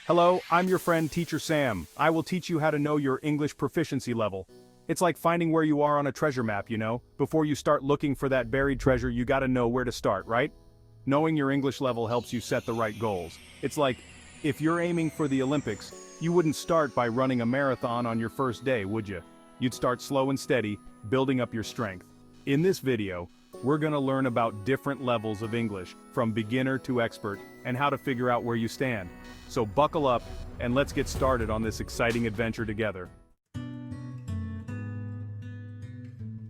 Hello, I'm your friend Teacher Sam. I will teach you how to know your English proficiency level. It's like finding where you are on a treasure map, you know? Before you start looking for that buried treasure, you gotta know where to start, right? Knowing your English level helps you set the right goals. It's like, if you're aiming for the Olympics, you wouldn't start by running a marathon on your first day, would you? You'd start slow and steady, building up your strength. In this video, we're gonna learn about different levels of English, from beginner to expert, and how to figure out where you stand. So buckle up, and let's get started on this exciting adventure together.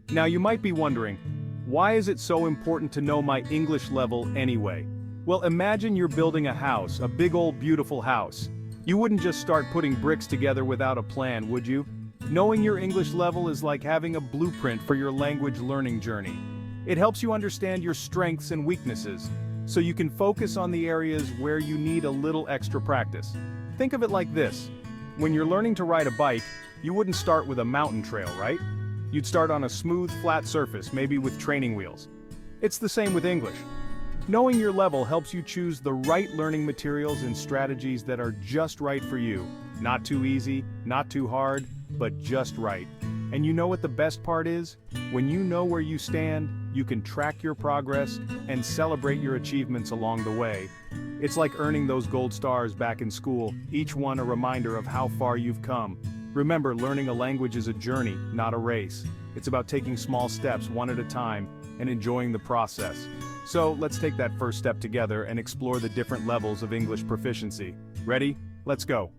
Now you might be wondering, why is it so important to know my English level anyway? Well, imagine you're building a house, a big old beautiful house. You wouldn't just start putting bricks together without a plan, would you? Knowing your English level is like having a blueprint for your language learning journey. It helps you understand your strengths and weaknesses, so you can focus on the areas where you need a little extra practice. Think of it like this. When you're learning to ride a bike, you wouldn't start with a mountain trail, right? You'd start on a smooth, flat surface, maybe with training wheels. It's the same with English. Knowing your level helps you choose the right learning materials and strategies that are just right for you. Not too easy, not too hard, but just right. And you know what the best part is? When you know where you stand, you can track your progress and celebrate your achievements along the way. It's like earning those gold stars back in school, each one a reminder of how far you've come. Remember, learning a language is a journey, not a race. It's about taking small steps one at a time and enjoying the process. So let's take that first step together and explore the different levels of English proficiency. Ready? Let's go.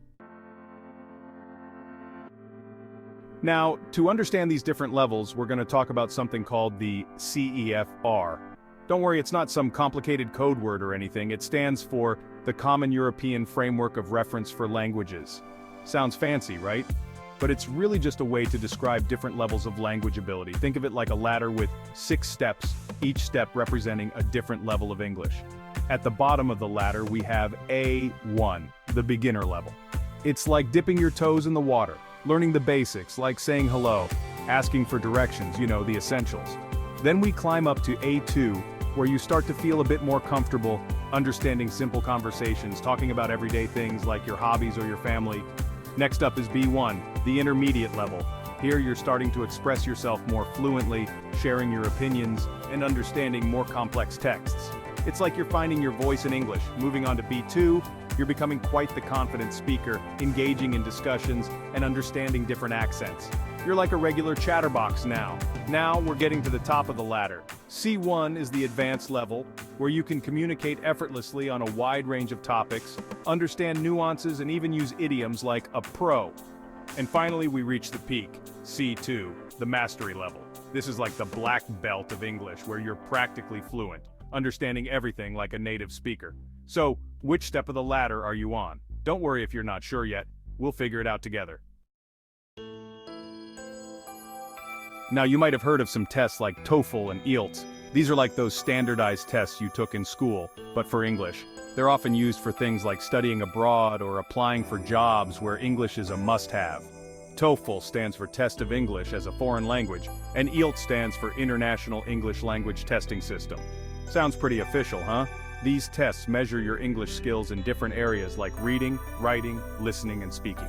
Now, to understand these different levels, we're going to talk about something called the CEFR. Don't worry, it's not some complicated code word or anything. It stands for the Common European Framework of Reference for Languages. Sounds fancy, right? But it's really just a way to describe different levels of language ability. Think of it like a ladder with 6 steps, each step representing a different level of English. At the bottom of the ladder, we have A1, the beginner level. It's like dipping your toes in the water, learning the basics, like saying hello, asking for directions, you know, the essentials. Then we climb up to A2, where you start to feel a bit more comfortable, understanding simple conversations, talking about everyday things like your hobbies or your family. Next up is B1, the intermediate level. Here you're starting to express yourself more fluently, sharing your opinions, and understanding more complex texts. It's like you're finding your voice in English. Moving on to B2, you're becoming quite the confident speaker, engaging in discussions, and understanding different accents. You're like a regular chatterbox now. Now we're getting to the top of the ladder. C1 is the advanced level, where you can communicate effortlessly on a wide range of topics, understand nuances, and even use idioms like a pro. And finally, we reach the peak, C2, the mastery level. This is like the black belt of English, where you're practically fluent, understanding everything like a native speaker. So, which step of the ladder are you on? Don't worry if you're not sure yet. We'll figure it out together. Now, you might have heard of some tests like TOEFL and IELTS. These are like those standardized tests you took in school, but for English. They're often used for things like studying abroad or applying for jobs where English is a must-have. TOEFL stands for Test of English as a Foreign Language, and IELTS stands for International English Language Testing System. Sounds pretty official, huh? These tests measure your English skills in different areas like reading, writing, listening, and speaking.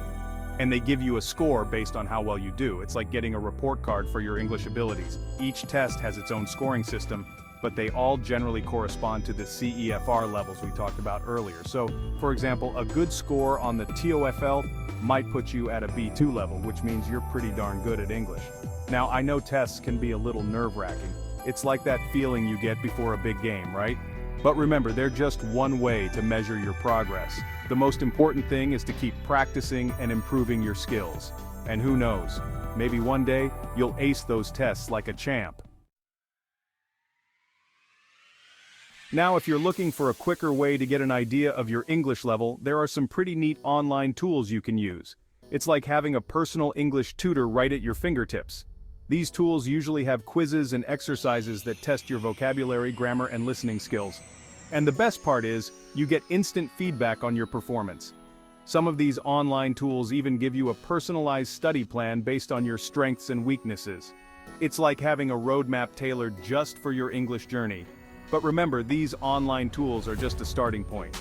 And they give you a score based on how well you do. It's like getting a report card for your English abilities. Each test has its own scoring system, but they all generally correspond to the CEFR levels we talked about earlier. So, for example, a good score on the TOEFL might put you at a B2 level, which means you're pretty darn good at English. Now, I know tests can be a little nerve-wracking. It's like that feeling you get before a big game, right? But remember, they're just one way to measure your progress. The most important thing is to keep practicing and improving your skills. And who knows, maybe one day, you'll ace those tests like a champ. Now, if you're looking for a quicker way to get an idea of your English level, there are some pretty neat online tools you can use. It's like having a personal English tutor right at your fingertips. These tools usually have quizzes and exercises that test your vocabulary, grammar, and listening skills. And the best part is, you get instant feedback on your performance. Some of these online tools even give you a personalized study plan based on your strengths and weaknesses. It's like having a roadmap tailored just for your English journey. But remember, these online tools are just a starting point.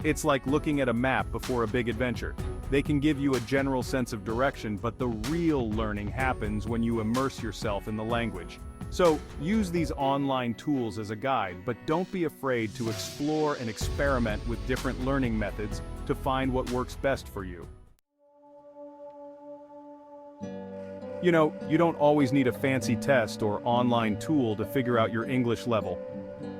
It's like looking at a map before a big adventure. They can give you a general sense of direction, but the real learning happens when you immerse yourself in the language. So, use these online tools as a guide, but don't be afraid to explore and experiment with different learning methods to find what works best for you. You know, you don't always need a fancy test or online tool to figure out your English level.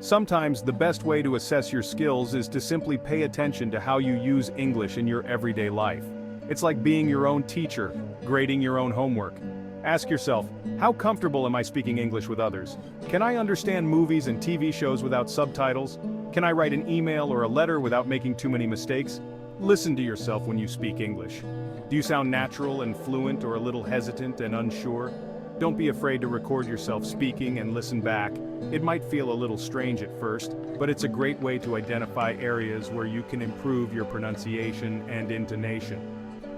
Sometimes the best way to assess your skills is to simply pay attention to how you use English in your everyday life. It's like being your own teacher, grading your own homework. Ask yourself, how comfortable am I speaking English with others? Can I understand movies and TV shows without subtitles? Can I write an email or a letter without making too many mistakes? Listen to yourself when you speak English. Do you sound natural and fluent or a little hesitant and unsure? Don't be afraid to record yourself speaking and listen back. It might feel a little strange at first, but it's a great way to identify areas where you can improve your pronunciation and intonation.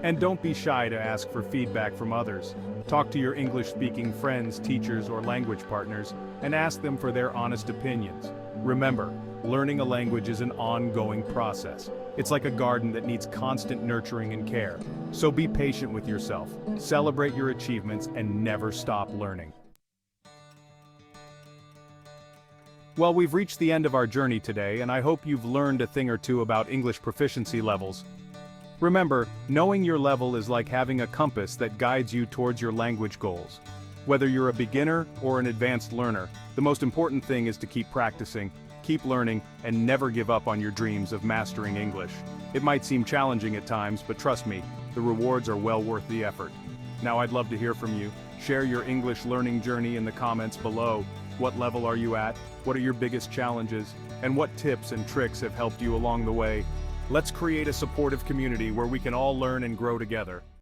And don't be shy to ask for feedback from others. Talk to your English-speaking friends, teachers, or language partners, and ask them for their honest opinions. Remember, learning a language is an ongoing process. It's like a garden that needs constant nurturing and care. So be patient with yourself, celebrate your achievements, and never stop learning. Well, we've reached the end of our journey today, and I hope you've learned a thing or two about English proficiency levels. Remember, knowing your level is like having a compass that guides you towards your language goals. Whether you're a beginner or an advanced learner, the most important thing is to keep practicing, keep learning, and never give up on your dreams of mastering English. It might seem challenging at times, but trust me, the rewards are well worth the effort. Now I'd love to hear from you. Share your English learning journey in the comments below. What level are you at? What are your biggest challenges? And what tips and tricks have helped you along the way? Let's create a supportive community where we can all learn and grow together.